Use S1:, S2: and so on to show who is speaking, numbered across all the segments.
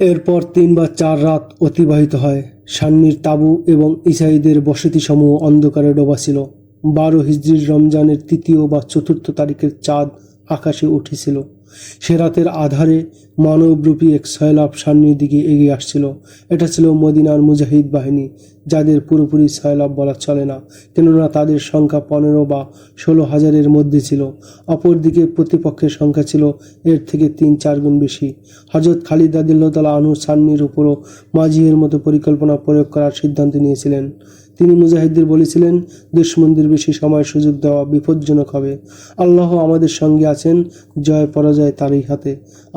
S1: এরপর ৩ বা ৪ রাত অতিবাহিত হয়। সান্নির তাঁবু এবং ইসাইদের বসতিসমূহ অন্ধকারে ডোবা ছিল। ১২ হিজরির রমজানের ৩য় বা ৪র্থ তারিখের চাঁদ আকাশে উঠেছিল। সে রাতের আধারে মানবরূপী এক সয়লাব সান্নির দিকে এগিয়ে আসছিল। এটা ছিল মদিনার মুজাহিদ বাহিনী, যাদের পুরোপুরি সয়লাব বলা চলে না, কেননা তাদের সংখ্যা ১৫ বা ১৬ হাজারের মধ্যে ছিল। অপরদিকে প্রতিপক্ষের সংখ্যা ছিল এর থেকে ৩-৪ গুণ বেশি। হযরত খালিদ রাদিয়াল্লাহু তাআলা আনহু সান্নির উপরও মাজিহের মতো পরিকল্পনা প্রয়োগ করার সিদ্ধান্ত নিয়েছিলেন। তিনি মুজাহিদদের বলেছিলেন, দুশমনদের বেশি সময় সুযোগ দেওয়া বিপজ্জনক হবে। আল্লাহ আমাদের সঙ্গে আছেন, জয় পরাজয় তারই হাতে।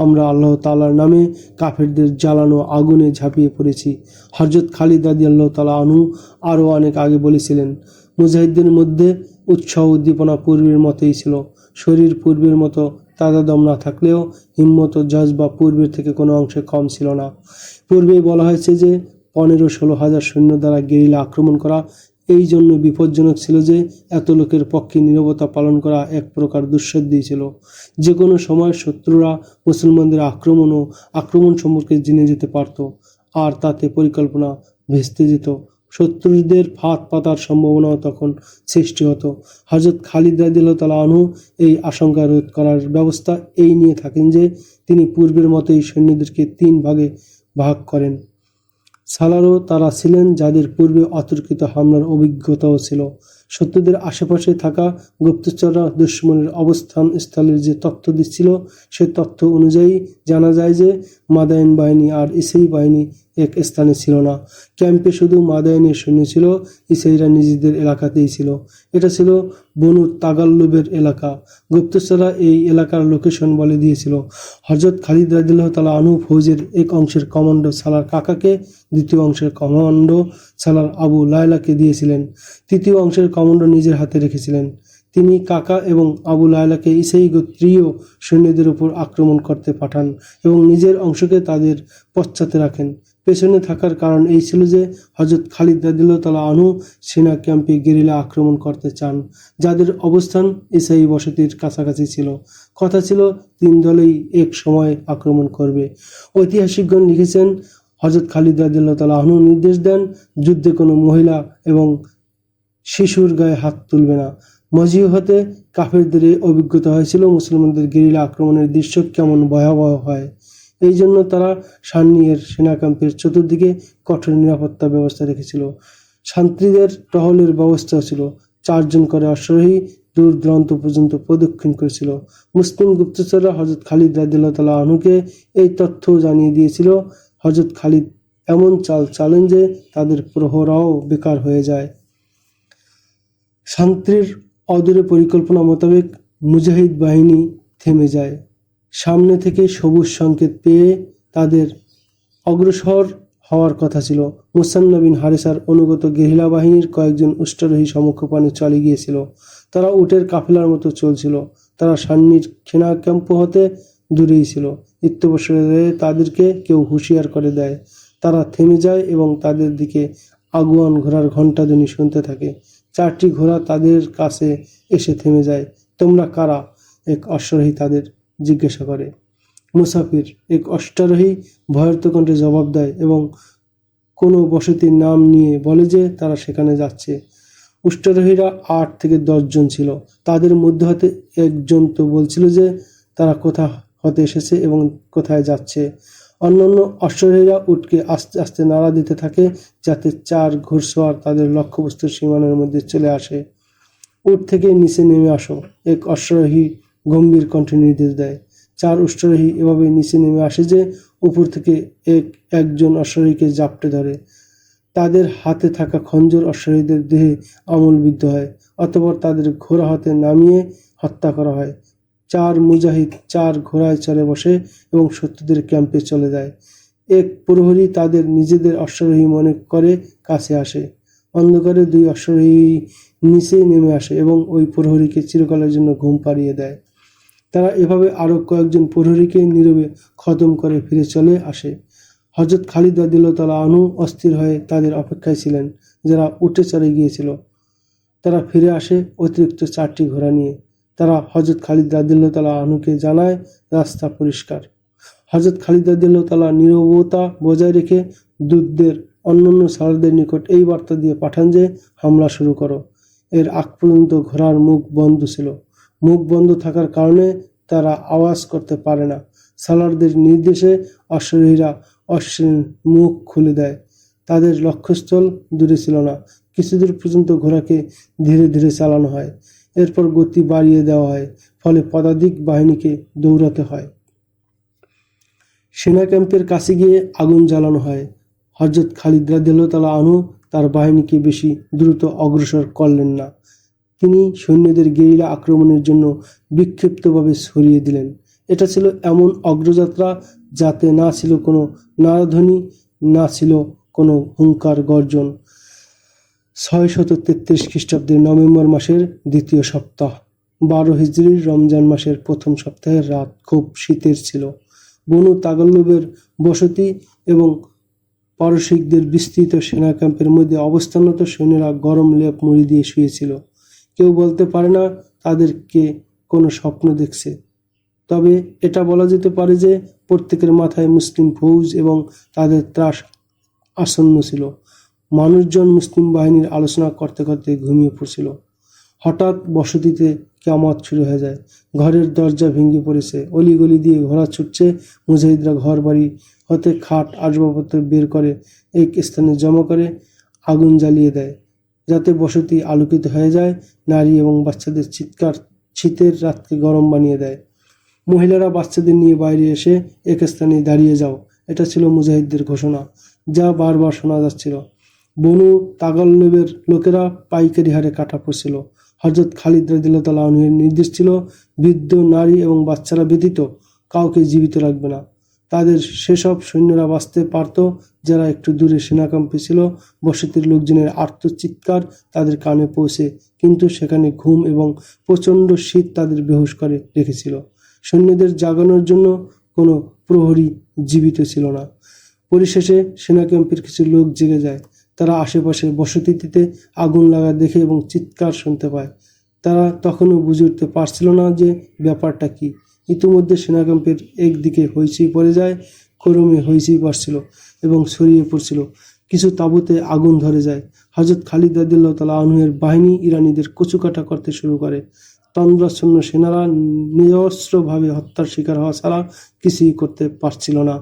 S1: আমরা আল্লাহ তাআলার নামে কাফেরদের জ্বালানো আগুনে ঝাঁপিয়ে পড়েছি। হযরত খালিদ রাদিয়াল্লাহু তাআলা আনহু আরও অনেক আগে বলেছিলেন, মুজাহিদদের মধ্যে উৎসাহ উদ্দীপনা পূর্বের মতোই ছিল। শরীর পূর্বের মতো তাজাদম না থাকলেও হিম্মত ও জজবা পূর্বের থেকে কোনো অংশে কম ছিল না। পূর্বেই বলা হয়েছে যে ১৫-১৬ হাজার সৈন্য দ্বারা গেরিলা আক্রমণ করা এই জন্য বিপজ্জনক ছিল যে এত লোকের পক্ষে নীরবতা পালন করা এক প্রকার দুঃসাধ্যই ছিল। যে কোনো সময় শত্রুরা মুসলমানদের আক্রমণ সম্পর্কে জেনে যেতে পারত, আর তাতে পরিকল্পনা ভেস্তে যেত। শত্রুদের ফাঁদ পাতার সম্ভাবনাও তখন সৃষ্টি হতো। হযরত খালিদ রাদিয়াল্লাহু তাআলা আনহু এই আশঙ্কা রোধ করার ব্যবস্থা এই নিয়ে থাকেন যে তিনি পূর্বের মতোই সৈন্যদেরকে ৩ ভাগে ভাগ করেন। সালারও তারা ছিলেন যাদের পূর্বে অতর্কিত হামলার অভিজ্ঞতাও ছিল। শত্রুদের আশেপাশে থাকা গুপ্তচররা দুশমনের অবস্থান স্থলের যে তথ্য দিচ্ছিল, সে তথ্য অনুযায়ী জানা যায় যে মাদায়েন বাহিনী আর ইসাই বাহিনী এক স্থানে ছিল না। ক্যাম্পে শুধু মাদায়েনের সৈন্য ছিল, ইসাইরা নিজেদের এলাকাতেই ছিল। এটা ছিল বনু তাগাল্লুবের এলাকা। গুপ্তচররা এই এলাকার লোকেশন বলে দিয়েছিল। হযরত খালিদ রাদিয়াল্লাহু তাআলা আনহু ফৌজের এক অংশের কমান্ডো সালার কাকাকে, দ্বিতীয় অংশের কমান্ডো সালার আবু লায়লাকে দিয়েছিলেন। তৃতীয় অংশের কমান্ডো নিজের হাতে রেখেছিলেন। তিনি কাকা এবং আবু লায়লাকে ইসাই গোত্রীয় সৈন্যদের উপর আক্রমণ করতে পাঠান এবং নিজের অংশকে তাদের পশ্চাতে রাখেন। পেছনে থাকার কারণ এই ছিল যে হযরত খালিদ রাদিয়াল্লাহু তাআলা আনহু সেনা ক্যাম্পে গেরিলা আক্রমণ করতে চান, যাদের অবস্থান ইসাই বসতির কাছাকাছি ছিল। কথা ছিল ৩ দলেই এক সময় আক্রমণ করবে। ঐতিহাসিকগণ লিখেছেন, হযরত খালিদ রাদিয়াল্লাহু তাআলা আনহু নির্দেশ দেন, যুদ্ধে কোনো মহিলা এবং শিশুর গায়ে হাত তুলবে না। মজিহ হতে কাফেরদের অভিজ্ঞতা হয়েছিল মুসলমানদের গেরিলা আক্রমণের দৃশ্য কেমন ভয়াবহ হয়। এই জন্য তারা সান্নির সেনা ক্যাম্পের চতুর্দিকে কঠোর নিরাপত্তা ব্যবস্থা রেখেছিল। শান্তিদের টহলের ব্যবস্থা ছিল। ৪ জন করে অশ্বারোহী দূর দূরান্ত পর্যন্ত প্রদক্ষিণ করেছিল। মুসলিম গুপ্তচররা হযরত খালিদ রাদিয়াল্লাহু তাআলা আনহুকে এই তথ্য জানিয়ে দিয়েছিল। হযরত খালিদ এমন চাল চালেন যে তাদের প্রহরাও বেকার হয়ে যায়। শান্তির অদূরে পরিকল্পনা মোতাবেক মুজাহিদ বাহিনী থেমে যায়। সামনে থেকে সবুজ সংকেত পেয়ে তাদের অগ্রসর হওয়ার কথা ছিল। মুসান্না বিন হারিসার অনুগত গেরিলা বাহিনীর কয়েকজন উষ্ট্রারোহী সম্মুখপানে চলে গিয়েছিল। তারা উটের কাফেলার মতো চলছিল। তারা সান্নির সেনা ক্যাম্প হতে দূরেই ছিল। ইত্যবসরে তাদেরকে কেউ হুঁশিয়ার করে দেয়। তারা থেমে যায় এবং তাদের দিকে আগুয়ান ঘোড়ার ঘণ্টাধ্বনি শুনতে থাকে। 4টি ঘোড়া তাদের কাছে এসে থেমে যায়। তোমরা কারা? এক অশ্বারোহী তাদের জিজ্ঞাসা করে। মুসাফির, এক অশ্বারোহী ভয়ার্ত কণ্ঠে জবাব দেয় এবং কোনো বসতির নাম নিয়ে বলে যে তারা সেখানে যাচ্ছে। উষ্ট্রারোহীরা 8 থেকে 10 জন ছিল। তাদের মধ্যে হতে একজন তো বলছিল যে তারা কোথা হতে এসেছে এবং কোথায় যাচ্ছে। অন্যান্য অশ্বারোহীরা উটকে আস্তে আস্তে নাড়া দিতে থাকে যাতে 4 ঘোড়সওয়ার তাদের লক্ষ্যবস্তুর সীমানার মধ্যে চলে আসে। উট থেকে নিচে নেমে আসো, এক অশ্বারোহী গম্ভীর কণ্ঠে নির্দেশ দেয়। 4 অশ্বারোহী এভাবে নিচে নেমে আসে যে উপর থেকে একজন অশ্বারোহীকে জাপটে ধরে। তাদের হাতে থাকা খঞ্জর অশ্বারোহীদের দেহে আমলবিদ্ধ হয়। অতঃপর তাদের ঘোড়া হাতে নামিয়ে হত্যা করা হয়। 4 মুজাহিদ 4 ঘোড়ায় চড়ে বসে এবং শত্রুদের ক্যাম্পে চলে যায়। এক প্রহরী তাদের নিজেদের অশ্বারোহী মনে করে কাছে আসে। অন্ধকারে 2 অশ্বারোহী নিচে নেমে আসে এবং ওই প্রহরীকে চিরকালের জন্য ঘুম পাড়িয়ে দেয়। তারা এভাবে আরও কয়েকজন প্রহরীকে নীরবে খতম করে ফিরে চলে আসে। হযরত খালিদ রাদিয়াল্লাহু তাআলা আনহু অস্থির হয়ে তাদের অপেক্ষায় ছিলেন, যারা উটে চড়ে গিয়েছিল। তারা ফিরে আসে অতিরিক্ত 4টি ঘোড়া নিয়ে। তারা হযরত খালিদ রাদিয়াল্লাহু তাআলা আনহুকে জানায় রাস্তা পরিষ্কার। হযরত খালিদ রাদিয়াল্লাহু তাআলা নীরবতা বজায় রেখে দূতদের অন্যান্য সালারদের নিকট এই বার্তা দিয়ে পাঠান যে হামলা শুরু করো। এর আগ পর্যন্ত ঘোড়ার মুখ বন্ধ ছিল। মুখ বন্ধ থাকার কারণে তারা আওয়াজ করতে পারে না। সালারদের নির্দেশে অশ্বারোহীরা অশ্বের মুখ খুলে দেয়। তাদের লক্ষ্যস্থল দূরে ছিল না। কিছুদূর পর্যন্ত ঘোড়াকে ধীরে ধীরে চালানো হয়। এরপর গতি বাড়িয়ে দেওয়া হয়, ফলে পদাতিক বাহিনীকে দৌড়াতে হয়। সেনা ক্যাম্পের কাছে গিয়ে আগুন জ্বালানো হয়। হযরত খালিদ রাদিয়াল্লাহু তাআলা আনহু তার বাহিনীকে বেশি দ্রুত অগ্রসর করলেন না। তিনি সৈন্যদের গেরিলা আক্রমণের জন্য বিক্ষিপ্তভাবে ছড়িয়ে দিলেন। এটা ছিল এমন অগ্রযাত্রা যাতে না ছিল কোনো নারাধ্বনি, না ছিল কোনো হুঙ্কার গর্জন। 633 খ্রিস্টাব্দের নভেম্বর মাসের দ্বিতীয় সপ্তাহ, 12 হিজরির রমজান মাসের প্রথম সপ্তাহের রাত খুব শীতের ছিল। বনু তাগল্লুবের বসতি এবং পারসিকদের বিস্তৃত সেনা ক্যাম্পের মধ্যে অবস্থানরত সৈন্যরা গরম লেপ মুড়ি দিয়ে শুয়েছিল। কেউ বলতে পারে না তাদেরকে কোনো স্বপ্ন দেখছে, তবে এটা বলা যেতে পারে যে প্রত্যেকের মাথায় মুসলিম ফৌজ এবং তাদের ত্রাস আসন্ন ছিল। মানুষজন মুসলিম বাহিনীর আলোচনা করতে করতে ঘুমিয়ে পড়ছিল। হঠাৎ বসতিতে কিয়ামত শুরু হয়ে যায়। ঘরের দরজা ভেঙে পড়েছে, অলিগলি দিয়ে ঘোড়া ছুটছে। মুজাহিদরা ঘর বাড়ি হতে খাট আসবাবপত্র বের করে এক স্থানে জমা করে আগুন জ্বালিয়ে দেয়, যাতে বসতি আলোকিত হয়ে যায়। নারী এবং বাচ্চাদের চিৎকার শীতের রাতকে গরম বানিয়ে দেয়। মহিলারা বাচ্চাদের নিয়ে বাইরে এসে এক স্থানে দাঁড়িয়ে যাও, এটা ছিল মুজাহিদদের ঘোষণা, যা বারবার শোনা যাচ্ছিল। বনু তাগল্লুবের লোকেরা পাইকারি হারে কাটা পড়ছিল। হযরত খালিদ রাদিয়াল্লাহু তাআলা আনহু এর নির্দেশ ছিল, বৃদ্ধ, নারী এবং বাচ্চারা ব্যতীত কাউকে জীবিত রাখবে না। তাদের সেসব সৈন্যরা বাঁচতে পারত যারা একটু দূরে সেনা ক্যাম্পে ছিল। বসতির লোকজনের আর্তচিৎকার তাদের কানে পৌঁছে, কিন্তু সেখানে ঘুম এবং প্রচণ্ড শীত তাদের বেহুশ করে রেখেছিল। সৈন্যদের জাগানোর জন্য কোনো প্রহরী জীবিত ছিল না। পরিশেষে সেনা ক্যাম্পের কিছু লোক জেগে যায়। তারা আশেপাশের বসতিতে আগুন লাগা দেখে এবং চিৎকার শুনতে পায়। তারা তখনও বুঝে উঠতে পারছিল না যে ব্যাপারটা কি। ইতিমধ্যে সেনা ক্যাম্পের একদিকে হইচই পড়ে যায়, ক্রমে হইচই বাড়ছিল এবং ছড়িয়ে পড়ছিল। কিছু তাঁবুতে আগুন ধরে যায়। হযরত খালিদ রাদিয়াল্লাহু তাআলা আনহু এর বাহিনী ইরানীদের কচুকাটা করতে শুরু করে। তন্দ্রাচ্ছন্ন সেনারা নিরস্ত্রভাবে হত্যার শিকার হওয়া ছাড়া কিছুই করতে পারছিল না।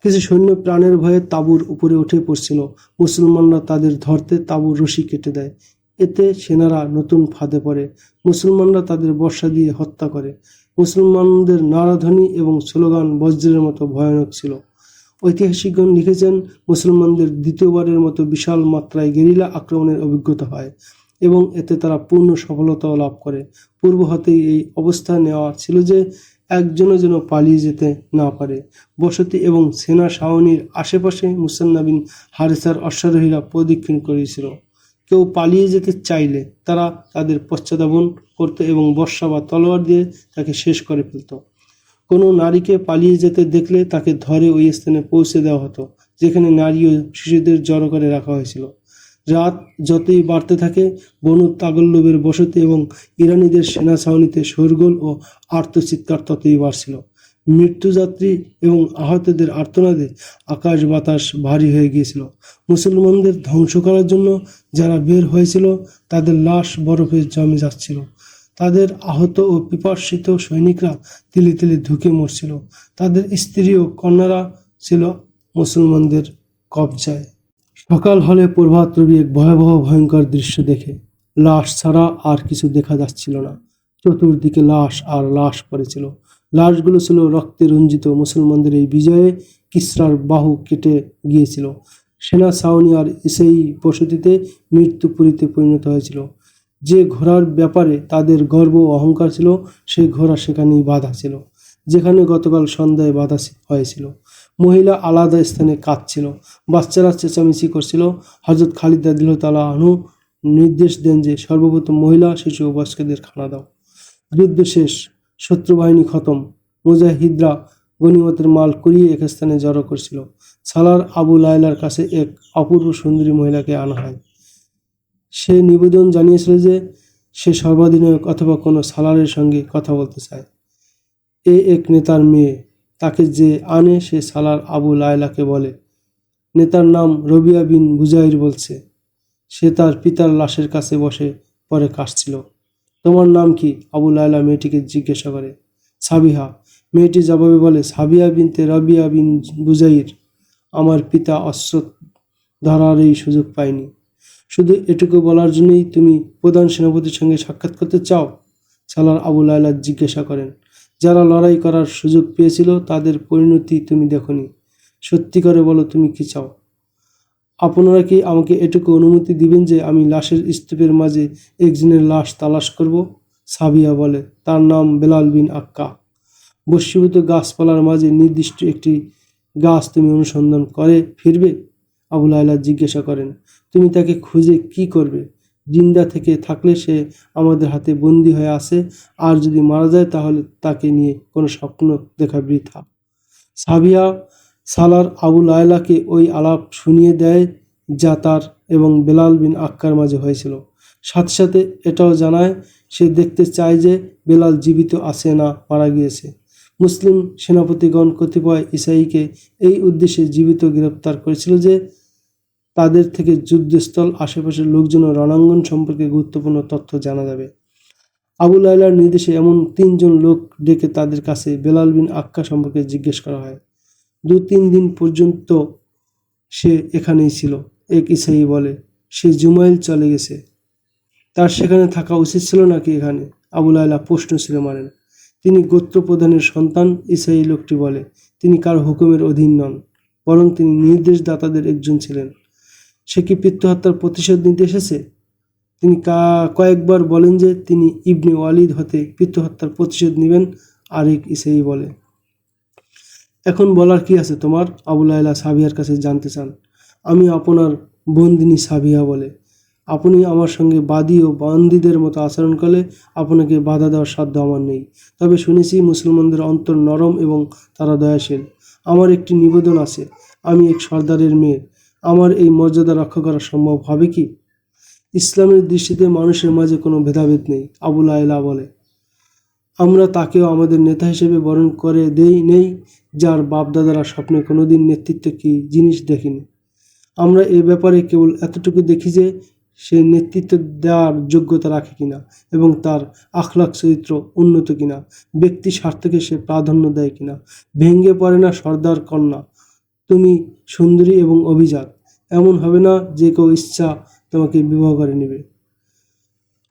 S1: কিছু সৈন্য প্রাণের ভয়ে তাঁবুর উপরে উঠে পড়ছিল। মুসলমানরা তাদের ধরতে তাঁবুর রশি কেটে দেয়। এতে সেনারা নতুন ফাঁদে পড়ে। মুসলমানরা তাদের বর্শা দিয়ে হত্যা করে। মুসলমানদের নারাধ্বনি এবং স্লোগান বজ্রের মতো ভয়ানক ছিল। ঐতিহাসিকগণ লিখেছেন, মুসলমানদের দ্বিতীয়বারের মতো বিশাল মাত্রায় গেরিলা আক্রমণের অভিজ্ঞতা হয় এবং এতে তারা পূর্ণ সফলতাও লাভ করে। পূর্ব হতেই এই অবস্থা নেওয়া ছিল যে একজনও যেন পালিয়ে যেতে না পারে। বসতি এবং সেনা ছাউনির আশেপাশে মুসান্না বিন হারেসার অশ্বারোহীরা প্রদক্ষিণ করেছিল। কেউ পালিয়ে যেতে চাইলে তারা তাদের পশ্চাদ্ধাবন করত এবং বর্শা বা তলোয়ার দিয়ে তাকে শেষ করে ফেলত। কোনো নারীকে পালিয়ে যেতে দেখলে তাকে ধরে ওই স্থানে পৌঁছে দেওয়া হতো যেখানে নারী ও শিশুদের জড়ো করে রাখা হয়েছিল। রাত যতই বাড়তে থাকে, বনু তাগল্লুবের বসতি এবং ইরানীদের সেনা ছাউনিতে শোরগোল ও আর্তচিৎকার ততই বাড়ছিল। মৃত্যুযাত্রী এবং আহতদের আর্তনাদে আকাশ বাতাস ভারী হয়ে গিয়েছিল। মুসলমানদের ধ্বংস করার জন্য যারা বের হয়েছিল তাদের লাশ বরফে জমে যাচ্ছিল। তাদের আহত ও পিপাসিত সৈনিকরা তিলে তিলে ধুকে মরছিল। তাদের স্ত্রী ও কন্যারা ছিল মুসলমানদের কবজায়। সকাল হলে প্রভাত রবি এক ভয়াবহ ভয়ঙ্কর দৃশ্য দেখে। লাশ ছাড়া আর কিছু দেখা যাচ্ছিল না। চতুর্দিকে লাশ আর লাশ পড়েছিল। লাশগুলো ছিল রক্তে রঞ্জিত। মুসলমানদের এই বিজয়ে কিসরার বাহু কেটে গিয়েছিল। সেনা ছাউনি আর সেই বসতিতে মৃত্যুপুরীতে পরিণত হয়েছিল। যে ঘোড়ার ব্যাপারে তাদের গর্ব ও অহংকার ছিল, সেই ঘোড়া সেখানেই বাঁধা ছিল যেখানে গতকাল সন্ধ্যায় বাঁধা হয়েছিল। মহিলা আলাদা স্থানে কাঁদছিল, বাচ্চারা চেঁচামেচি করছিল। হযরত খালিদ রাদিয়াল্লাহু তাআলা আনহু নির্দেশ দেন যে সর্বপ্রথম মহিলা, শিশু ও বয়স্কদের খানা দাও। যুদ্ধ শেষ, শত্রু বাহিনী খতম। মুজাহিদরা গনিমতের মাল কুড়িয়ে এক স্থানে জড়ো করছিল। সালার আবু লায়লার কাছে এক অপূর্ব সুন্দরী মহিলাকে আনা হয়। সে নিবেদন জানিয়েছিল যে সে সর্বাধিনায়ক অথবা কোনো সালারের সঙ্গে কথা বলতে চায়। এ এক নেতার মেয়ে। তাকে যে আনে সে সালার আবু লায়লাকে বলে, নেতার নাম রবিয়া বিন বুজাইর বলছে। সে তার পিতার লাশের কাছে বসে পরে কাশছিল। তোমার নাম কি? আবু লায়লা মেয়েটিকে জিজ্ঞাসা করে। সাবিহা। মেয়েটি জবাবে বলে, সাবিয়া বিনতে রবিয়া বিন বুজাইর। আমার পিতা অস্ত্র ধরার এই সুযোগ পায়নি। শুধু এটুকু বলার জন্যই তুমি প্রধান সেনাপতির সঙ্গে সাক্ষাৎ করতে চাও? সালার আবু লায়লা জিজ্ঞাসা করেন। যারা লড়াই করার সুযোগ পেয়েছিল তাদের পরিণতি তুমি দেখনি। সত্যি করে বলো, তুমি কি চাও? আপনারা কি আমাকে এটুকু অনুমতি দিবেন যে আমি লাশের স্তূপের মাঝে একজনের লাশ তালাশ করব? সাবিয়া বলে, তার নাম বেলাল বিন আক্কা। বস্মীভূত গাছপালার মাঝে নির্দিষ্ট একটি গাছ তুমি অনুসন্ধান করে ফিরবে? আবু লায়লা জিজ্ঞাসা করেন। তুমি তাকে খুঁজে কি করবে? জিন্দা থেকে থাকলে সে আমাদের হাতে বন্দী হয়ে আছে, আর যদি মারা যায় তাহলে তাকে নিয়ে কোনো স্বপ্ন দেখা বৃথা। সাবিয়া সালার আবু লায়লাকে ওই আলাপ শুনিয়ে দেয় যা তার এবং বেলাল বিন আক্কার মাঝে হয়েছিল। সাথে সাথে এটাও জানায় সে দেখতে চায় যে বেলাল জীবিত আছে না মারা গিয়েছে। মুসলিম সেনাপতিগণ কতিপয় ঈসাইকে এই উদ্দেশ্যে জীবিত গ্রেপ্তার করেছিল যে তাদের থেকে যুদ্ধস্থল, আশেপাশের লোকজন ও রণাঙ্গন সম্পর্কে গুরুত্বপূর্ণ তথ্য জানা যাবে। আবু লায়লার নির্দেশে এমন 3 জন লোক ডেকে তাদের কাছে বেলাল বিন আক্কা সম্পর্কে জিজ্ঞেস করা হয়। 2-3 দিন পর্যন্ত সে এখানেই ছিল, এক ঈসাই বলে। সে জুমাইল চলে গেছে। তার সেখানে থাকা উচিত ছিল নাকি এখানে? আবু লায়লা প্রশ্ন ছুড়ে মারেন। তিনি গোত্র প্রধানের সন্তান, ঈসাই লোকটি বলে। তিনি কারো হুকুমের অধীন নন, বরং তিনি নির্দেশদাতাদের একজন ছিলেন। সে কি পিতৃহত্যার প্রতিশোধ নিতে এসেছে? তিনি কয়েকবার বলেন যে তিনি ইবনে ওয়ালিদ হতে পিতৃহত্যার প্রতিশোধ নেবেন। আরেক ঈসাই বলে, এখন বলার কি আছে তোমার? আবু লায়লা সাবিয়ার কাছে জানতে চান। আমি আপনার বন্দিনী সাবিয়া বলে। আপনি আমার সঙ্গে বাদী ও বন্দীদের মতো আচরণ করলে আপনাকে বাধা দেওয়ার সাধ্য আমার নেই। তবে শুনেছি মুসলমানদের অন্তর নরম এবং তারা দয়াশীল। আমার একটি নিবেদন আছে। আমি এক সর্দারের মেয়ে। আমার এই মর্যাদা রক্ষা করা সম্ভব হবে কি? ইসলামের দৃষ্টিতে মানুষের মাঝে কোনো ভেদাভেদ নেই, আবু লায়লা বলে। আমরা তাকেও আমাদের নেতা হিসেবে বরণ করে নেই, যার বাপদাদারা স্বপ্নে কোনোদিন নেতৃত্ব কি জিনিস দেখেনি। আমরা এ ব্যাপারে কেবল এতটুকু দেখি যে সে নেতৃত্ব দেওয়ার যোগ্যতা রাখে কিনা এবং তার আখলাক চরিত্র উন্নত কিনা, ব্যক্তি স্বার্থকে সে প্রাধান্য দেয় কিনা। ভেঙে পড়ে না সর্দার কন্যা, তুমি সুন্দরী এবং অভিজাত। এমন হবে না যে কেউ ইচ্ছা তোমাকে বিবাহ করে নেবে।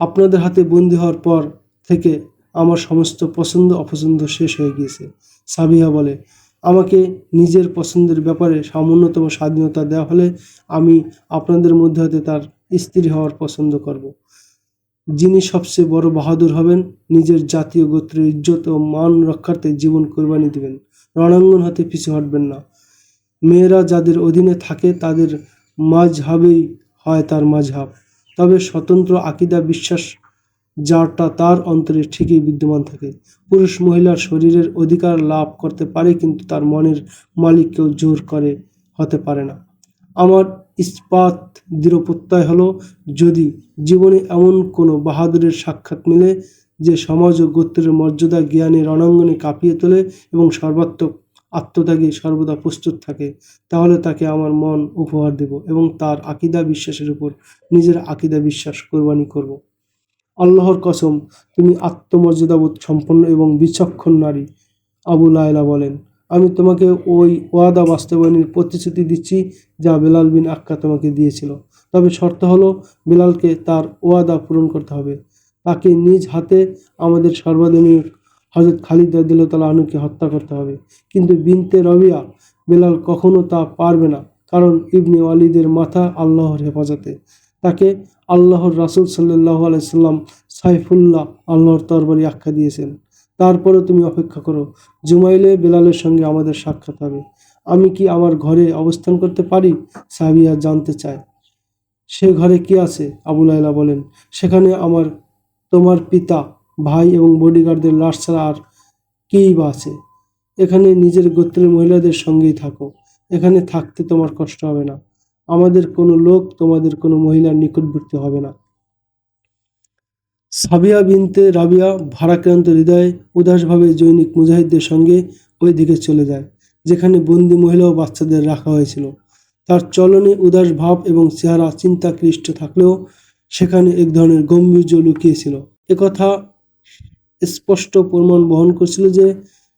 S1: আপনাদের হাতে বন্দী হওয়ার পর থেকে আমার সমস্ত পছন্দ অপছন্দ শেষ হয়ে গিয়েছে। সাবিহা বলে, আমাকে নিজের পছন্দের ব্যাপারে সামান্যতম স্বাধীনতা দেওয়া হলে আমি আপনাদের মধ্যে হতে তার স্ত্রী হওয়ার পছন্দ করব। যিনি সবচেয়ে বড় বাহাদুর হবেন, নিজের জাতীয় গোত্রের ইজ্জত ও মান রক্ষার্থে জীবন কোরবানি দিবেন, রণাঙ্গন হতে পিছু হটবেন না। মেয়েরা যাদের অধীনে থাকে তাদের মাযহাবই হয় তার মাযহাব। তবে স্বতন্ত্র আকিদা বিশ্বাস যারটা তার অন্তরে ঠিকই বিদ্যমান থাকে। পুরুষ মহিলার শরীরের অধিকার লাভ করতে পারে, কিন্তু তার মনের মালিক কেউ জোর করে হতে পারে না। আমার ইস্পাত দৃঢ় প্রত্যয় হলো, যদি জীবনে এমন কোনো বাহাদুরের সাক্ষাৎ মিলে যে সমাজ ও গোত্রের মর্যাদা জ্ঞানে রণাঙ্গনে কাঁপিয়ে তোলে এবং সর্বাত্মক আত্মত্যাগে সর্বদা প্রস্তুত থাকে, তাহলে তাকে আমার মন উপহার দেব এবং তার আকিদা বিশ্বাসের উপর নিজের আকিদা বিশ্বাস কোরবানি করব। আল্লাহর কসম, তুমি আত্মমর্যাদাবোধ সম্পন্ন এবং বিচক্ষণ নারী। আবু লায়লা বলেন, আমি তোমাকে ওই ওয়াদা বাস্তবায়নের প্রতিশ্রুতি দিচ্ছি যা বেলাল বিন আক্কা তোমাকে দিয়েছিল। তবে শর্ত হলো বেলালকে তার ওয়াদা পূরণ করতে হবে। তাকে নিজ হাতে আমাদের সর্বাধুনিক হযরত খালিদ রাদিয়াল্লাহু তাআলা আনহুকে হত্যা করতে হবে। কিন্তু বিনতে রবিয়া, বেলাল কখনো তা পারবে না, কারণ ইবনে ওয়ালিদের মাথা আল্লাহর হেফাজতে। তাকে আল্লাহর রাসূল সাল্লাল্লাহু আলাইহি সাল্লাম সাইফুল্লাহ, আল্লাহর তরবারি আখ্যা দিয়েছেন। তারপরে তুমি অপেক্ষা করো, জুমাইলে বেলালের সঙ্গে আমাদের সাক্ষাৎ হবে। আমি কি আমার ঘরে অবস্থান করতে পারি? সাবিয়া জানতে চায়। সে ঘরে কি আছে? আবু লায়লা বলেন, সেখানে তোমার পিতা, ভাই এবং বডিগার্ডদের লাশ ছাড়া আর কিই বা আছে? এখানে নিজের গোত্রের মহিলাদের সঙ্গেই থাকো। এখানে থাকতে তোমার কষ্ট হবে না। আমাদের কোনো লোক তোমাদের কোনো মহিলার নিকটবর্তী হবে না। সাবিয়া বিনতে রাবিয়া ভারাক্রান্ত হৃদয়ে উদাসভাবে জৈনিক মুজাহিদদের সঙ্গে ওই দিকে চলে যায়, যেখানে বন্দি মহিলা ও বাচ্চাদের রাখা হয়েছিল। তার চলনে উদাস ভাব এবং চেহারা চিন্তাক্লিষ্ট থাকলেও সেখানে এক ধরনের গম্ভীর্য লুকিয়েছিল। একথা স্পষ্ট প্রমাণ বহন করছিল যে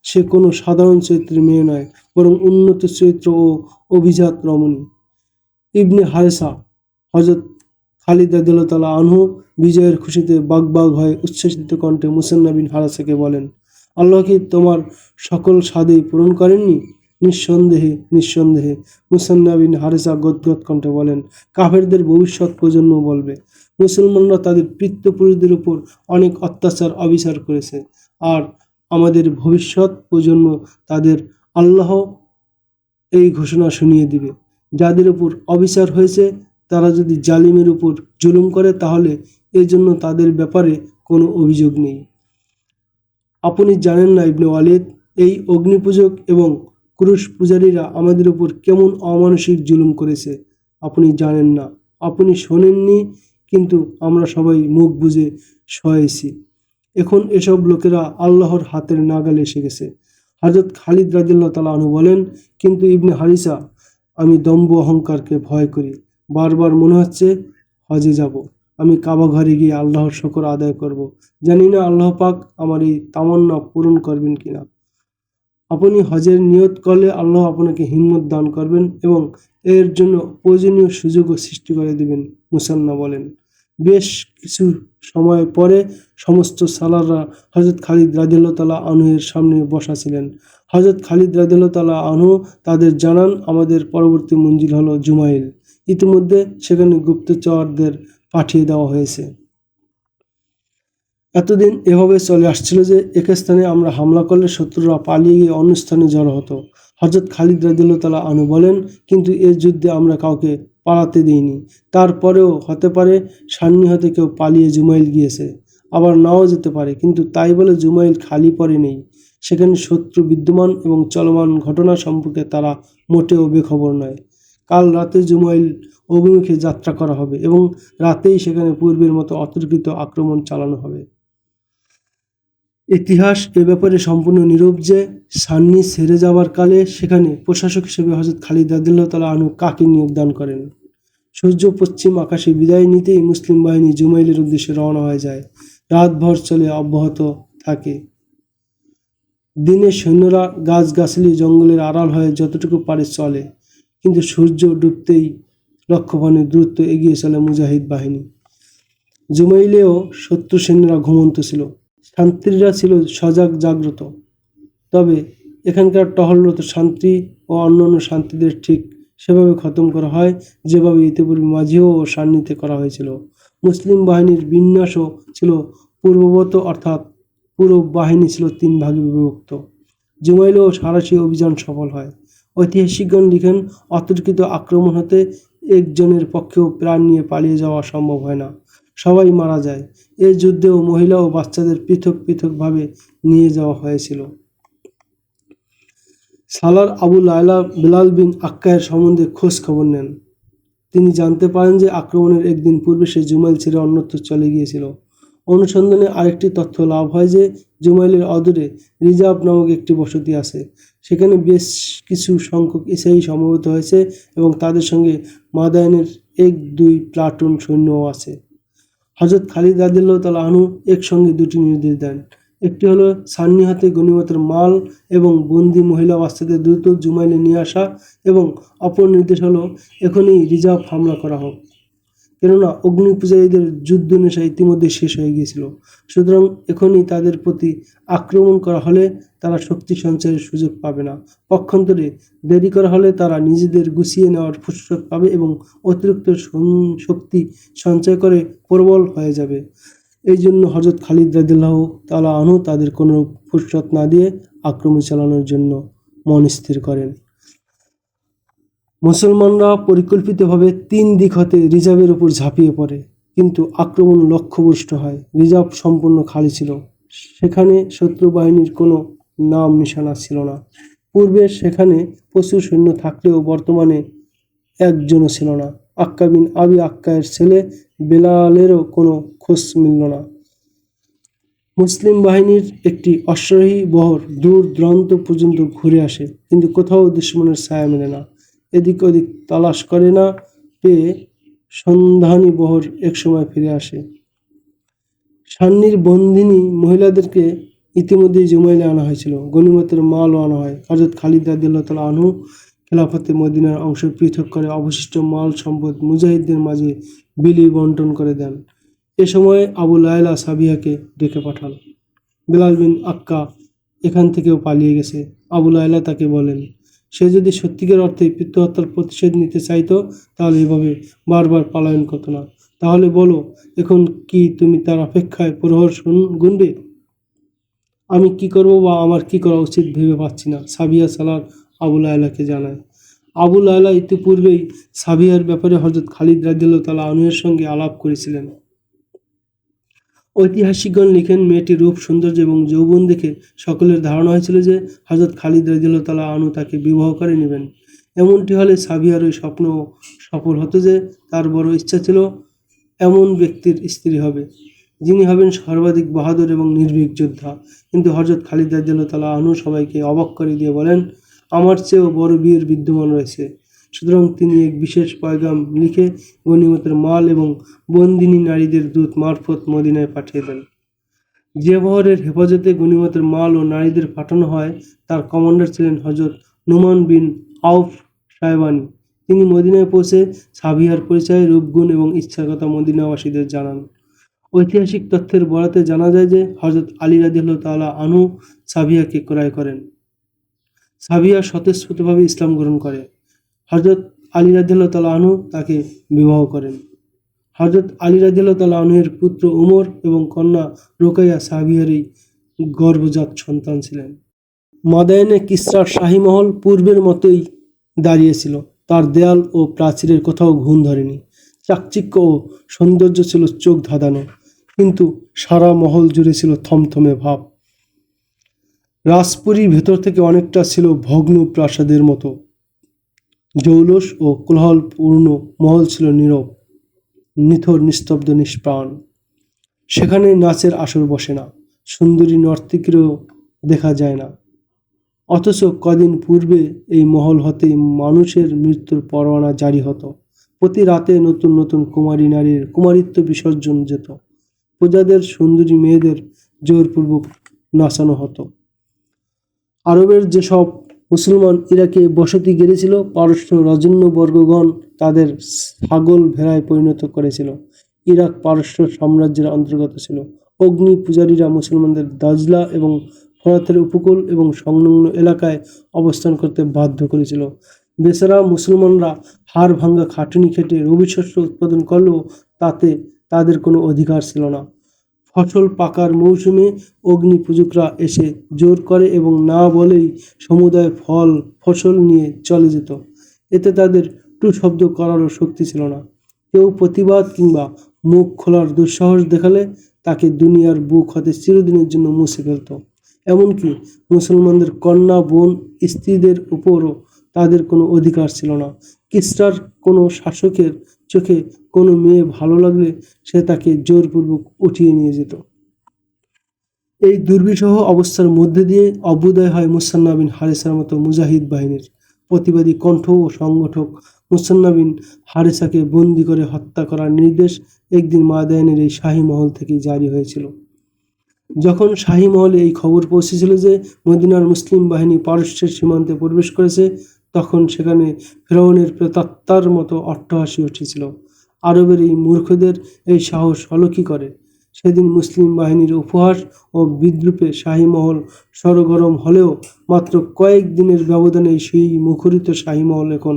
S1: সে কোনো সাধারণ চরিত্রের মেয়ে নয়, বরং উন্নত চরিত্র ও অভিজাত রমণী। ইবনে হারেসা হযরত খালিদ রাদিয়াল্লাহু তাআলা আনহু বিজয়ের খুশিতে বাগ হয়ে উচ্ছ্বসিত কণ্ঠে মুসান্না বিন হারেসাকে বলেন, আল্লাহ কি তোমার সকল সাধই পূরণ করেননি? নিঃসন্দেহে নিঃসন্দেহে। মুসান্না বিন হারেসা গদগদ কণ্ঠে বলেন, কাফেরদের ভবিষ্যৎ প্রজন্ম বলবে, মুসলমানরা তাদের পিতৃপুরুষদের উপর অনেক অত্যাচার অবিচার করেছে, আর আমাদের ভবিষ্যৎ প্রজন্ম তাদের আল্লাহ এই ঘোষণা শুনিয়ে দিবে, যাদের উপর অবিচার হয়েছে তারা যদি জালিমের উপর জুলুম করে তাহলে এজন্য তাদের ব্যাপারে কোনো অভিযোগ নেই। আপনি জানেন না ইবনে ওয়ালিদ, এই অগ্নিপূজক এবং ক্রুশ পূজারীরা আমাদের উপর কেমন অমানসিক জুলুম করেছে? আপনি জানেন না, আপনি শোনেননি, কিন্তু আমরা সবাই মুখ বুজে সয়েছি। এখন এসব লোকেরা আল্লাহর হাতের নাগালে এসে গেছে। হযরত খালিদ রাদিয়াল্লাহু তাআলা আনহু বলেন, কিন্তু ইবনে হারিসা, আমি দম্ভ অহংকারকে ভয় করি। বারবার মনে হচ্ছে হজে যাব, আমি কাবা ঘরে গিয়ে আল্লাহর শুকর আদায় করব। জানি না আল্লাহ পাক আমার এই তামান্না পূরণ করবেন কিনা। আপনি হজের নিয়ত করলে আল্লাহ আপনাকে হিম্মত দান করবেন এবং এর জন্য প্রয়োজনীয় সুযোগও সৃষ্টি করে দিবেন, মুসান্না বলেন। বেশ কিছু সময় পরে সমস্ত সালাররা হযরত খালিদ রাদিয়াল্লাহু তাআলা আনহু-এর সামনে বসা ছিলেন। হযরত খালিদ রাদিয়াল্লাহু তাআলা আনহু তাদের জানান, আমাদের পরবর্তী মঞ্জিল হলো জুমাইল। ইতিমধ্যে সেখানে গুপ্তচরদের পাঠিয়ে দেওয়া হয়েছে। এতদিন এভাবে চলে আসছিল যে এক স্থানে আমরা হামলা করলে শত্রুরা পালিয়ে গিয়ে অন্য স্থানে জড়ো হতো। হযরত খালিদ রাদিয়াল্লাহু তাআলা আনহু বলেন, কিন্তু এর যুদ্ধে আমরা কাউকে পালাতে দিইনি। তারপরেও হতে পারে সান্নি হতে কেউ পালিয়ে জুমাইল গিয়েছে, আবার নাও যেতে পারে, কিন্তু তাই বলে জুমাইল খালি পড়ে নেই। সেখানে শত্রু বিদ্যমান এবং চলমান ঘটনা সম্পর্কে তারা মোটেও বেখবর নয়। কাল রাতে জুমাইল অভিমুখে যাত্রা করা হবে এবং রাতেই সেখানে পূর্বের মতো অতর্কিত আক্রমণ চালানো হবে। ইতিহাস এ ব্যাপারে সম্পূর্ণ নীরব যে সান্নি ছেড়ে যাওয়ার কালে সেখানে প্রশাসক হিসেবে হযরত খালিদ রাদিয়াল্লাহু তাআলা আনহু কাকে নিয়োগ দান করেন। সূর্য পশ্চিম আকাশে বিদায় নিতেই মুসলিম বাহিনী জুমাইলের উদ্দেশ্যে রওনা হয়ে যায়। রাতভর চলে অব্যাহত থাকে। দিনে সৈন্যরা গাছগাছালি জঙ্গলের আড়াল হয়ে যতটুকু পারে চলে, কিন্তু সূর্য ডুবতেই লক্ষ্যভনে দ্রুত এগিয়ে চলে মুজাহিদ বাহিনী। জুমাইলেও শত্রু সৈন্যরা ঘুমন্ত ছিল, শান্তিরা ছিল সজাগ জাগ্রত। তবে এখানকার টহলরত শান্তি ও অন্যান্য শান্তিদের ঠিক সেভাবে খতম করা হয় যেভাবে ইতিপূর্বে মাঝিও ও সান্নিতে করা হয়েছিল। মুসলিম বাহিনীর বিন্যাসও ছিল পূর্ববৎ, অর্থাৎ পুরো বাহিনী ছিল 3 ভাগে বিভক্ত। জুমাইলেও সাঁড়াশি অভিযান সফল হয়। ঐতিহাসিকগণ লিখেন, অতর্কিত আক্রমণ হতে একজনের পক্ষেও প্রাণ নিয়ে পালিয়ে যাওয়া সম্ভব হয় না, সবাই মারা যায়। এই যুদ্ধেও মহিলা ও বাচ্চাদের পৃথক পৃথকভাবে নিয়ে যাওয়া হয়েছিল। সালার আবু লায়লা বেলাল বিন আক্কায়ের সম্বন্ধে খোঁজ খবর নেন। তিনি জানতে পারেন যে আক্রমণের একদিন পূর্বে সে জুমাইল ছেড়ে অন্যত্র চলে গিয়েছিল। অনুসন্ধানে আরেকটি তথ্য লাভ হয় যে জুমাইলের অদূরে রিজাব নামক একটি বসতি আছে। সেখানে বেশ কিছু সংখ্যক ঈসাই সমবেত হয়েছে এবং তাদের সঙ্গে মাদায়েনের 1-2 প্লাটুন সৈন্যও আছে। হযরত খালিদ রাদিয়াল্লাহু তাআলা আনহু একসঙ্গে 2টি নির্দেশ দেন। একটি হলো সান্নি হাতে গনিমতের মাল এবং বন্দী মহিলা বাচ্চাদের দ্রুত জুমাইলে নিয়ে আসা, এবং অপর নির্দেশ হলো এখনই রিজার্ভ হামলা করা হোক, কেননা অগ্নিপূজারীদের যুদ্ধ নেশা ইতিমধ্যে শেষ হয়ে গিয়েছিল। সুতরাং এখনই তাদের প্রতি আক্রমণ করা হলে তারা শক্তি সঞ্চয়ের সুযোগ পাবে না। পক্ষান্তরে দেরি করা হলে তারা নিজেদের গুছিয়ে নেওয়ার ফুরসত পাবে এবং অতিরিক্ত শক্তি সঞ্চয় করে প্রবল হয়ে যাবে। এই জন্য হযরত খালিদ রাদিয়াল্লাহু তাআলা আনহু তাদের কোনো ফুরসত না দিয়ে আক্রমণ চালানোর জন্য মন স্থির করেন। মুসলমানরা পরিকল্পিতভাবে 3 দিক হতে রিজার্ভের উপর ঝাঁপিয়ে পড়ে, কিন্তু আক্রমণ লক্ষ্যভ্রষ্ট হয়। রিজার্ভ সম্পূর্ণ খালি ছিল, সেখানে শত্রু বাহিনীর কোনো নাম নিশানা ছিল না। পূর্বে সেখানে প্রচুর সৈন্য থাকলেও বর্তমানে একজনও ছিল না। আক্কা বিন আবি আক্কায়ের ছেলে বেলালেরও কোনো খোঁজ মিলল না। মুসলিম বাহিনীর একটি অশ্বারোহী বহর দূর দূরান্ত পর্যন্ত ঘুরে আসে, কিন্তু কোথাও দুশমনের ছায়া মেলে না। এদিক ওদিক তালাশ করে না পেয়ে সন্ধানী বহর একসময় ফিরে আসে। সান্নির বন্দিনী মহিলাদেরকে ইতিমধ্যেই জুমাইলে আনা হয়েছিল। গনিমতের মালও আনা হয়। হযরত খালিদ রাদিয়াল্লাহু তাআলা আনহু খেলাফতে মদিনার অংশ পৃথক করে অবশিষ্ট মাল সম্পদ মুজাহিদদের মাঝে বিলি বন্টন করে দেন। এ সময় আবু লায়লা সাবিয়াকে ডেকে পাঠান। বেলাল বিন আক্কা এখান থেকেও পালিয়ে গেছে। আবু লায়লা তাকে বলেন, সে যদি সত্যিকার অর্থে পিতৃহত্যার প্রতিশোধ নিতে চাইতো তাহলে এভাবে বারবার পলায়ন করতো না। তাহলে বলো, এখন কি তুমি তার অপেক্ষায় প্রহর গুনবে? আমি কি করব বা আমার কি করা উচিত ভেবে পাচ্ছি না, সাবিয়া সালার আবু লায়লাকে জানায়। আবু লায়লা ইতিপূর্বেই সাবিয়ার ব্যাপারে হযরত খালিদ রাদিয়াল্লাহু তাআলা আনহুর সঙ্গে আলাপ করেছিলেন। ঐতিহাসিকগণ লিখেন, মেয়েটির রূপ, সৌন্দর্য এবং যৌবন দেখে সকলের ধারণা হয়েছিল যে হযরত খালিদ রাদিয়াল্লাহু তাআলা আনহু তাকে বিবাহ করে নেবেন। এমনটি হলে সাবিয়ার ওই স্বপ্ন সফল হতো যে তার বড় ইচ্ছা ছিল এমন ব্যক্তির স্ত্রী হবে, যিনি হবেন সর্বাধিক বাহাদুর এবং নির্ভীক যোদ্ধা। কিন্তু হযরত খালিদ রাদিয়াল্লাহু তাআলা আনহু সবাইকে অবাক করে দিয়ে বলেন, আমার চেয়েও বড় বীর বিদ্যমান রয়েছে। সুতরাং তিনি এক বিশেষ পয়গাম লিখে গনিমতের মাল এবং বন্দিনী নারীদের দূত মারফত মদিনায় পাঠিয়ে দেন। যে বহরের হেফাজতে গনিমতের মাল ও নারীদের পাঠানো হয় তার কমান্ডার ছিলেন হযরত নুমান বিন আউফ সায়বানী। তিনি মদিনায় পৌঁছে সাবিয়ার পরিচয়, রূপগুণ এবং ইচ্ছার কথা মদিনাবাসীদের জানান। ঐতিহাসিক তথ্যের বরাতে জানা যায় যে হযরত আলী রাদিয়াল্লাহু তাআলা আনহু সাবিয়াকে ক্রয় করেন। সাবিয়া স্বতঃস্ফূর্তভাবে ইসলাম গ্রহণ করে। হযরত আলী রাদিয়াল্লাহু তাআলা আনহু তাকে বিবাহ করেন। হযরত আলী রাদিয়াল্লাহু তাআলা আনহু-এর পুত্র উমর এবং কন্যা রোকাইয়া সাবিয়ারই গর্ভজাত সন্তান ছিলেন। মাদায়েনে কিসরার শাহী মহল পূর্বের মতোই দাঁড়িয়েছিল। তার দেয়াল ও প্রাচীরের কোথাও ঘুণ ধরেনি। চাকচিক্য ও সৌন্দর্য ছিল চোখ ধাঁধানো, কিন্তু সারা মহল জুড়ে ছিল থমথমে ভাব। রাজপুরীর ভেতর থেকে অনেকটা ছিল ভগ্ন প্রাসাদের মতো। জৌলুস ও কোলাহলপূর্ণ মহল ছিল নীরব, নিথর, নিস্তব্ধ, নিষ্প্রাণ। সেখানে নাচের আসর বসে না, সুন্দরী নর্তকীরও দেখা যায় না। অথচ কদিন পূর্বে এই মহল হতেই মানুষের মৃত্যুর পরোয়ানা জারি হতো। প্রতি রাতে নতুন নতুন কুমারী নারীর কুমারিত্ব বিসর্জন যেত। প্রজাদের সুন্দরী মেয়েদের জোরপূর্বক নাচানো হতো। আরবের যেসব মুসলমান ইরাকে বসতি গেড়েছিল, পারস্য রাজন্যবর্গগণ তাদের ছাগল ভেড়ায় পরিণত করেছিল। ইরাক পারস্য সাম্রাজ্যের অন্তর্গত ছিল। অগ্নি পূজারীরা মুসলমানদের দাজলা এবং ফরাতের উপকূল এবং সংলগ্ন এলাকায় অবস্থান করতে বাধ্য করেছিল। বেচারা মুসলমানরা হাড় ভাঙ্গা খাটুনি খেটে রবিশস্য উৎপাদন করলেও তাতে তাদের কোনো অধিকার ছিল না। ফসল পাকার মৌসুমে অগ্নি পূজকরা এসে জোর করে এবং না বলেই সমুদায় ফসল নিয়ে চলে যেত। এতে তাদের টু শব্দ করারও শক্তি ছিল না। কেউ প্রতিবাদ কিংবা মুখ খোলার দুঃসাহস দেখালে তাকে দুনিয়ার বুক হতে চিরদিনের জন্য মুছে ফেলত। এমনকি মুসলমানদের কন্যা, বোন, স্ত্রীদের উপরও তাদের কোনো অধিকার ছিল না। কিসরার কোনো শাসকের চোখে কোনো মেয়ে ভালো লাগলে সে তাকে জোরপূর্বক উঠিয়ে নিয়ে যেত। এই দুর্বিষহ অবস্থার মধ্যে দিয়ে অভ্যুদয় হয় মুসান্না বিন হারেসার মতো মুজাহিদ বাহিনীর। প্রতিবাদী কণ্ঠ ও সংগঠক মুসান্না বিন হারেসাকে বন্দী করে হত্যা করার নির্দেশ একদিন মাদায়েনের এই শাহী মহল থেকেই জারি হয়েছিল। যখন শাহী মহলে এই খবর পৌঁছেছিল যে মদিনার মুসলিম বাহিনী পারস্যের সীমান্তে প্রবেশ করেছে, তখন সেখানে ফেরাউনের প্রেতাত্মার মতো অট্টহাসি উঠেছিল। আরবের এই মূর্খদের এই সাহস হলো কি করে? সেদিন মুসলিম বাহিনীর উপহাস ও বিদ্রূপে শাহী মহল সরগরম হলেও মাত্র কয়েক দিনের ব্যবধানে সেই মুখরিত শাহী মহল এখন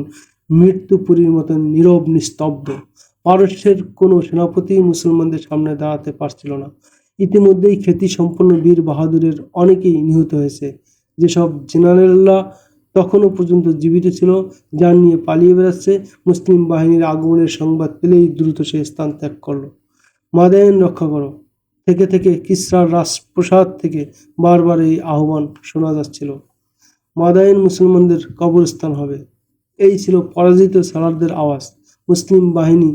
S1: মৃত্যুপুরীর মতো নীরব, নিস্তব্ধ। পারস্যের কোনো সেনাপতি মুসলমানদের সামনে দাঁড়াতে পারছিল না। ইতিমধ্যেই খ্যাতি সম্পন্ন বীর বাহাদুরের অনেকেই নিহত হয়েছে। যেসব জেনারেলরা তখনও পর্যন্ত জীবিত ছিল, যান নিয়ে পালিয়ে বেড়াচ্ছে, মুসলিম বাহিনীর আগমনের সংবাদ পেলেই দ্রুত সে স্থান ত্যাগ করল। মাদায়েন রক্ষা করো। থেকে থেকে কিসরার রাজপ্রাসাদ থেকে বারবার এই আহ্বান শোনা যাচ্ছিল, মাদায়েন মুসলমানদের কবরস্থান হবে। এই ছিল পরাজিত সালারদের আওয়াজ। মুসলিম বাহিনী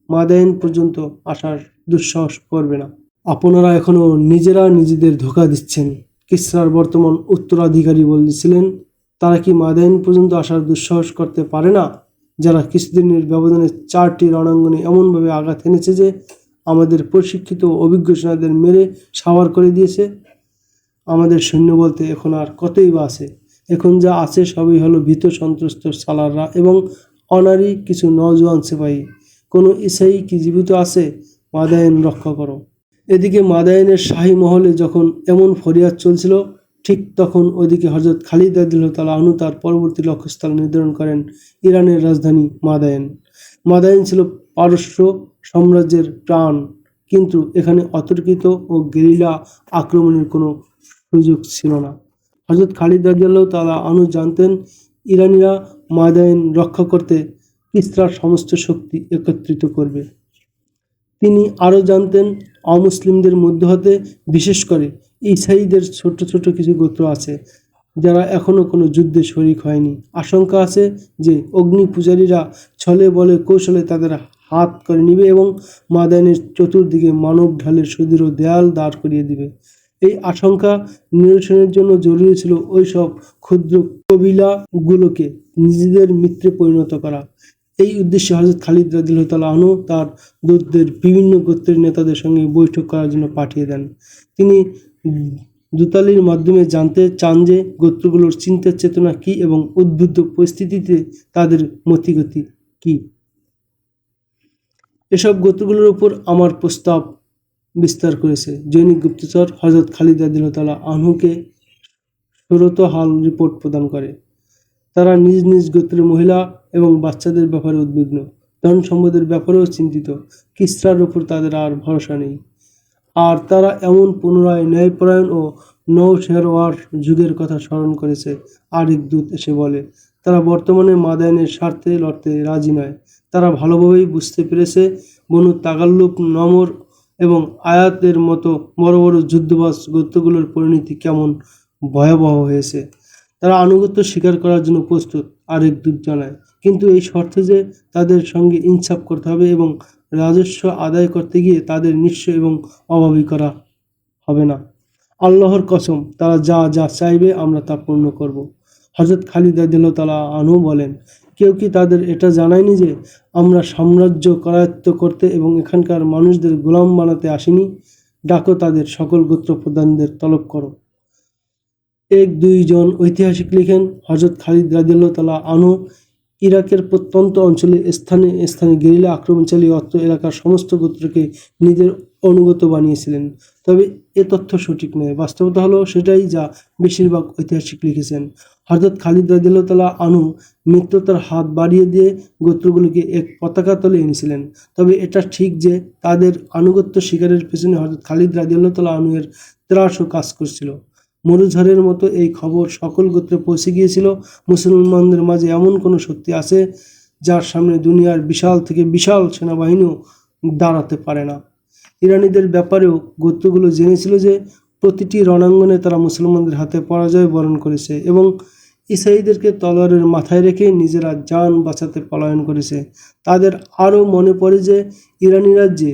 S1: মাদায়েন পর্যন্ত আসার দুঃসাহস করবে না। আপনারা এখনো নিজেরা নিজেদের ধোঁকা দিচ্ছেন। কিসরার বর্তমান উত্তরাধিকারী বলেছিলেন, তারা কি মাদাইন পর্যন্ত আসার দুঃসাহস করতে পারে না, যারা কিছুদিনের ব্যবধানে 4টি রণাঙ্গনে এমনভাবে আঘাত এনেছে যে আমাদের প্রশিক্ষিত ও অভিজ্ঞ সেনাদের মেরে সাওয়ার করে দিয়েছে। আমাদের সৈন্য বলতে এখন আর কতই বা আছে? এখন যা আছে সবই হলো ভীত সন্ত্রস্ত সালাররা এবং অনারী কিছু নওজোয়ান সিপাহী। কোনো ইসাই কি জীবিত আছে? মাদায়েন রক্ষা করো। এদিকে মাদায়েনের শাহী মহলে যখন এমন ফরিয়াদ চলছিল, ঠিক তখন ওদিকে হযরত খালিদ রাদিয়াল্লাহু তাআলা আনহু তার পরবর্তী লক্ষ্যস্থল নির্ধারণ করেন ইরানের রাজধানী মাদায়েন। মাদায়েন ছিল পারস্য সাম্রাজ্যের প্রাণ, কিন্তু এখানে অতর্কিত ও গেরিলা আক্রমণের কোনো সুযোগ ছিল না। হযরত খালিদ রাদিয়াল্লাহু তাআলা আনহু জানতেন ইরানিরা মাদায়েন রক্ষা করতে কিসরার সমস্ত শক্তি একত্রিত করবে। তিনি আরও জানতেন অমুসলিমদের মধ্য হতে বিশেষ করে ঈসাইদের ছোট ছোট কিছু গোত্র আছে যারা এখনও কোনো যুদ্ধে শরিক হয়নি। আশঙ্কা আছে যে অগ্নি পূজারীরা ছলে বলে কৌশলে তাদের হাত করে নিবে এবং মাদায়েনের চতুর্দিকে মানব ঢালের সুদৃঢ় দেয়াল দাঁড় করিয়ে দিবে। এই আশঙ্কা নিরসনের জন্য জরুরি ছিল ওই সব ক্ষুদ্র কবিলাগুলোকে নিজেদের মিত্রে পরিণত করা। এই উদ্দেশ্যে হযরত খালিদ রাদিয়াল্লাহু তাআলা আনহু তার দূতদের বিভিন্ন গোত্রের নেতাদের সঙ্গে বৈঠক করার জন্য পাঠিয়ে দেন। তিনি দূতালির মাধ্যমে জানতে চান যে গোত্রগুলোর চিন্তার চেতনা কী এবং উদ্বুদ্ধ পরিস্থিতিতে তাদের মতিগতি কী। এসব গোত্রগুলোর উপর আমার প্রস্তাব বিস্তার করেছে জৈনিক গুপ্তচর হযরত খালিদ রাদিয়াল্লাহু তাআলা আনহুকে সুরতহাল রিপোর্ট প্রদান করে। তারা নিজ নিজ গোত্রের মহিলা এবং বাচ্চাদের ব্যাপারে উদ্বিগ্ন, ধন সম্পদের ব্যাপারেও চিন্তিত। কিসরার উপর তাদের আর ভরসা নেই। আর তারা এমন পুনরায় ন্যায়পরায়ণ ও নওশেরওয়ার যুগের কথা স্মরণ করেছে। আরেক দূত এসে বলে, তারা বর্তমানে মাদায়েনের স্বার্থে লড়তে রাজি নয়। তারা ভালোভাবেই বুঝতে পেরেছে বনু তাগাল্লুব, নমর এবং আয়াতের মতো বড় বড় যুদ্ধবাজ গোত্রগুলোর পরিণতি কেমন ভয়াবহ হয়েছে। তারা আনুগত্য স্বীকার করার জন্য প্রস্তুত, আরেক দূত জানায়, কিন্তু এই শর্তে যে তাদের সঙ্গে ইনসাফ করতে হবে এবং রাজস্ব আদায় করতে গিয়ে তাদের নিঃস্ব এবং অভাবী করা হবে না। আল্লাহর কসম, তারা যা যা চাইবে আমরা তা পূর্ণ করব। হযরত খালিদ রাদিয়াল্লাহু তাআলা আনহু বলেন, কেউ কি তাদের এটা জানায়নি যে আমরা সাম্রাজ্য করায়ত্ত করতে এবং এখানকার মানুষদের গোলাম বানাতে আসিনি? ডাকো তাদের সকল গোত্র প্রধানদের তলব করো। 1-2 জন ঐতিহাসিক লিখেন, হযরত খালিদ রাদিয়াল্লাহু তাআলা আনহু ইরাকের প্রত্যন্ত অঞ্চলে স্থানে স্থানে গেরিলা আক্রমণ চালিয়ে অত্র এলাকার সমস্ত গোত্রকে নিজের অনুগত বানিয়েছিলেন। তবে এ তথ্য সঠিক নয়। বাস্তবতা হলো সেটাই যা বেশিরভাগ ঐতিহাসিক লিখেছেন। হযরত খালিদ রাদিয়াল্লাহু তাআলা আনহু মিত্রতার হাত বাড়িয়ে দিয়ে গোত্রগুলোকে এক পতাকা তলে এনেছিলেন। তবে এটা ঠিক যে তাদের আনুগত্য স্বীকারের পেছনে হযরত খালিদ রাদিয়াল্লাহু তাআলা আনহু এর ত্রাসও কাজ করছিল। মরুঝড়ের মতো এই খবর সকল গোত্রে পৌঁছে গিয়েছিল, মুসলমানদের মাঝে এমন কোনো শক্তি আছে যার সামনে দুনিয়ার বিশাল থেকে বিশাল সেনাবাহিনীও দাঁড়াতে পারে না। ইরানিদের ব্যাপারেও গোত্রগুলো জেনেছিল যে প্রতিটি রণাঙ্গনে তারা মুসলমানদের হাতে পরাজয় বরণ করেছে এবং ঈসাইদেরকে তলোয়ারের মাথায় রেখে নিজেরা জান বাঁচাতে পলায়ন করেছে। তাদের আরও মনে পড়ে যে ইরানিরা যে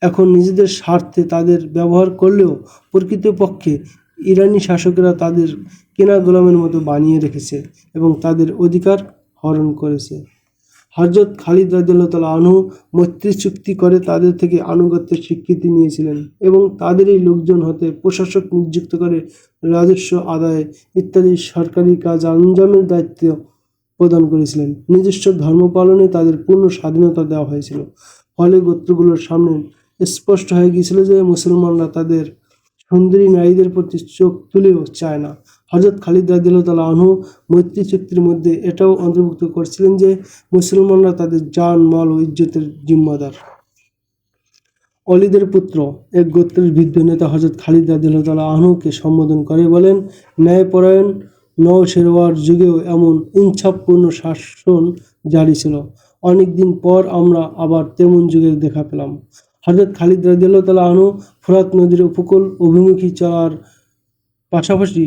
S1: এখন নিজেদের স্বার্থে তাদের ব্যবহার করলেও প্রকৃতপক্ষে ইরানি শাসকেরা তাদের কেনা গোলামের মতো বানিয়ে রেখেছে এবং তাদের অধিকার হরণ করেছে। হযরত খালিদ রাদিয়াল্লাহু তাআলা আনহু মৈত্রী চুক্তি করে তাদের থেকে আনুগত্যের স্বীকৃতি নিয়েছিলেন এবং তাদেরই লোকজন হতে প্রশাসক নিযুক্ত করে রাজস্ব আদায় ইত্যাদি সরকারি কাজ আঞ্জামের দায়িত্ব প্রদান করেছিলেন। নিজস্ব ধর্ম পালনে তাদের পূর্ণ স্বাধীনতা দেওয়া হয়েছিল। ফলে গোত্রগুলোর সামনে স্পষ্ট হয়ে গিয়েছিল যে মুসলমানরা তাদের সুন্দরী নারীদের প্রতি চোখ তুলেও চায় না। হযরত খালিদ রাদিয়াল্লাহু তাআলা আনহু মৈত্রী চুক্তির মধ্যে এটাও অন্তর্ভুক্ত করেছিলেন যে মুসলমানরা তাদের জান, মাল ও ইজ্জতের জিম্মাদার। অলিদের পুত্র এক গোত্রের বৃদ্ধ নেতা হযরত খালিদ রাদিয়াল্লাহু তাআলা আনহুকে সম্বোধন করে বলেন, ন্যায়পরায়ণ নওশেরওয়ার যুগেও এমন ইনসাফপূর্ণ শাসন জারি ছিল। অনেক দিন পর আমরা আবার তেমন যুগের দেখা পেলাম। হযরত খালিদ রাদিয়াল্লাহু তাআলা আনহু ফোরাত নদীর উপকূল অভিমুখী চলার পাশাপাশি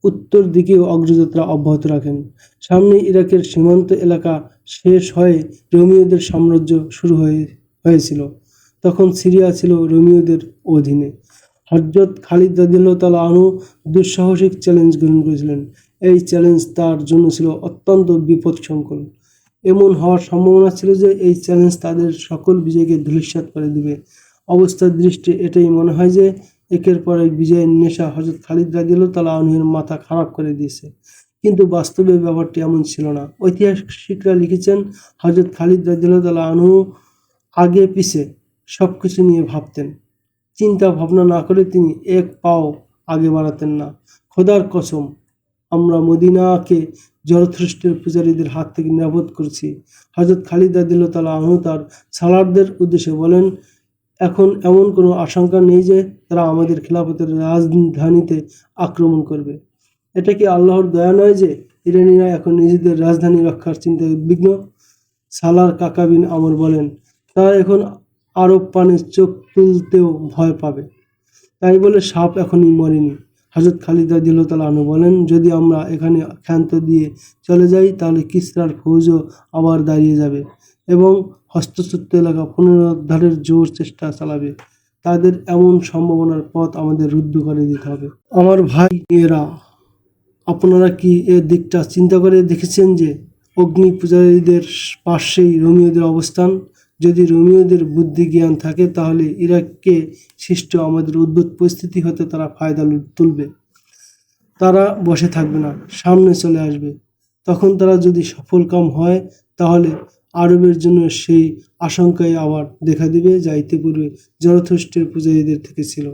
S1: উত্তর দিকেও অগ্রযাত্রা অব্যাহত রাখেন। সামনে ইরাকের সীমান্ত এলাকা শেষ হয়ে রোমীয়দের সাম্রাজ্য শুরু হয়েছিল। তখন সিরিয়া ছিল রোমীয়দের অধীনে। হযরত খালিদ রাদিয়াল্লাহু তাআলা আনহু দুঃসাহসিক চ্যালেঞ্জ গ্রহণ করেছিলেন। এই চ্যালেঞ্জ তার জন্য ছিল অত্যন্ত বিপদসংকুল। এমন হওয়ার সম্ভাবনা ছিল যে এই চ্যালেঞ্জ তাদের সকল বিজয়কে ধূলিসাৎ করে দিবে। অবস্থার দৃষ্টি এটাই মনে হয় যে একের পর এক বিজয়ের নেশা হযরত খালিদ রাদিয়াল্লাহু তাআলা আনহুর মাথা খারাপ করে দিয়েছে। কিন্তু বাস্তবে ব্যাপারটি এমন ছিল না। ঐতিহাসিকরা লিখেছেন, হযরত খালিদ রাদিয়াল্লাহু তাআলা আনহু আগে পিছে সবকিছু নিয়ে ভাবতেন। চিন্তা ভাবনা না করে তিনি এক পাও আগে বাড়াতেন না। খোদার কসম, আমরা মদিনাকে জরথুস্ট্রের পূজারীদের হাত থেকে নিরাপদ করেছি। হযরত খালিদ রাদিয়াল্লাহু তাআলা আনহু তার সালারদের উদ্দেশ্যে বলেন, এখন এমন কোনো আশঙ্কা নেই যে তারা আমাদের খিলাফতের রাজধানীতে আক্রমণ করবে। এটা কি আল্লাহর দয়া নয় যে ইরানীরা এখন নিজেদের রাজধানী রক্ষার চিন্তায় উদ্বিগ্ন? সালার কাকা বিন আমর বলেন, তারা এখন আরব পানে চোখ তুলতেও ভয় পাবে। তাই বলে সাপ এখনই মরেনি। হযরত খালিদ রাদিয়াল্লাহু তাআলা আনহু বলেন, যদি আমরা এখানে ক্ষান্ত দিয়ে চলে যাই তাহলে কিসরার ফৌজও আবার দাঁড়িয়ে যাবে এবং হস্তচ্যুত এলাকা পুনরুদ্ধারের জোর চেষ্টা চালাবে। তাদের এমন সম্ভাবনার পথ আমাদের রুদ্ধ করে দিতে হবে। আমার ভাই এরা, আপনারা কি এ দিকটা চিন্তা করে দেখেছেন যে অগ্নি পূজারীদের পাশেই রোমীয়দের অবস্থান? যদি রোমীয়দের বুদ্ধি জ্ঞান থাকে তাহলে ইরাককে সৃষ্ট আমাদের উদ্ভুত পরিস্থিতি হতে তারা ফায়দা তুলবে। তারা বসে থাকবে না, সামনে চলে আসবে। তখন তারা যদি সফলকাম হয় তাহলে আরবের জন্য সেই আশঙ্কাই আবার দেখা দিবে যা ইতিপূর্বে জরথুস্ট্রের পূজারীদের থেকে ছিল।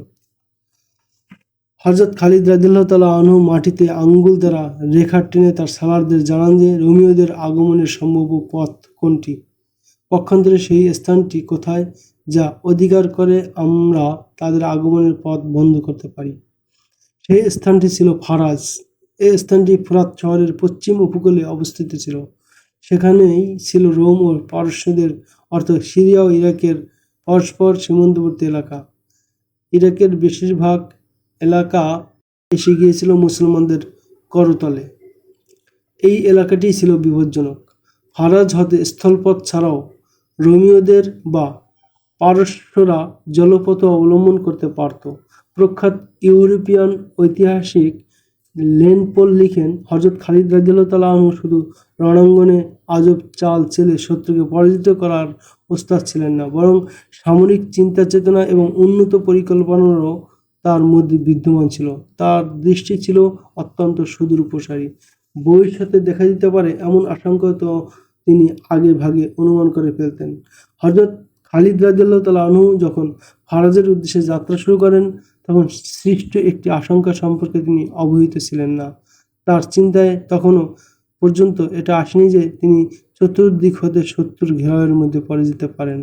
S1: হযরত খালিদ রাদিয়াল্লাহু তাআলা আনহু মাটিতে আঙ্গুল দ্বারা রেখা টেনে তার সালারদের জানান যে রোমীয়দের আগমনের সম্ভাব্য পথ কোনটি, পক্ষান্তরে সেই স্থানটি কোথায় যা অধিকার করে আমরা তাদের আগমনের পথ বন্ধ করতে পারি। সেই স্থানটি ছিল ফারাজ। এই স্থানটি ফোরাত শহরের পশ্চিম উপকূলে অবস্থিত ছিল। সেখানেই ছিল রোম ও পারস্যদের অর্থাৎ সিরিয়া ও ইরাকের পরস্পর সীমান্তবর্তী এলাকা। ইরাকের বেশিরভাগ এলাকা এসে গিয়েছিল মুসলমানদের করতলে। এই এলাকাটি ছিল বিপজ্জনক। ফারাজ হতে স্থলপথ ছাড়াও রোমীয়দের বা পারস্যরা জলপথ অবলম্বন করতে পারত। প্রখ্যাত ইউরোপিয়ান ঐতিহাসিক লেনপোল লিখেন, হযরত খালিদ রাদিয়াল্লাহু তাআলা আনহু শুধু রণাঙ্গনে আজব চাল চেলে শত্রুকে পরাজিত করার ওস্তাদ ছিলেন না, বরং সামরিক চিন্তা চেতনা এবং উন্নত পরিকল্পনারও তার মধ্যে বিদ্যমান ছিল। তার দৃষ্টি ছিল অত্যন্ত সুদূর প্রসারী। ভবিষ্যতে দেখা দিতে পারে এমন আশঙ্কা তো তিনি আগে ভাগে অনুমান করে ফেলতেন। হযরত খালিদ রাদিয়াল্লাহু তাআলা আনহু যখন ফারাজের উদ্দেশ্যে যাত্রা শুরু করেন তখন সৃষ্ট একটি আশঙ্কা সম্পর্কে তিনি অবহিত ছিলেন না। তার চিন্তায় তখনও পর্যন্ত এটা আসেনি যে তিনি চতুর্দিক হতে শত্রুর ঘেরাওয়ের মধ্যে পড়ে যেতে পারেন।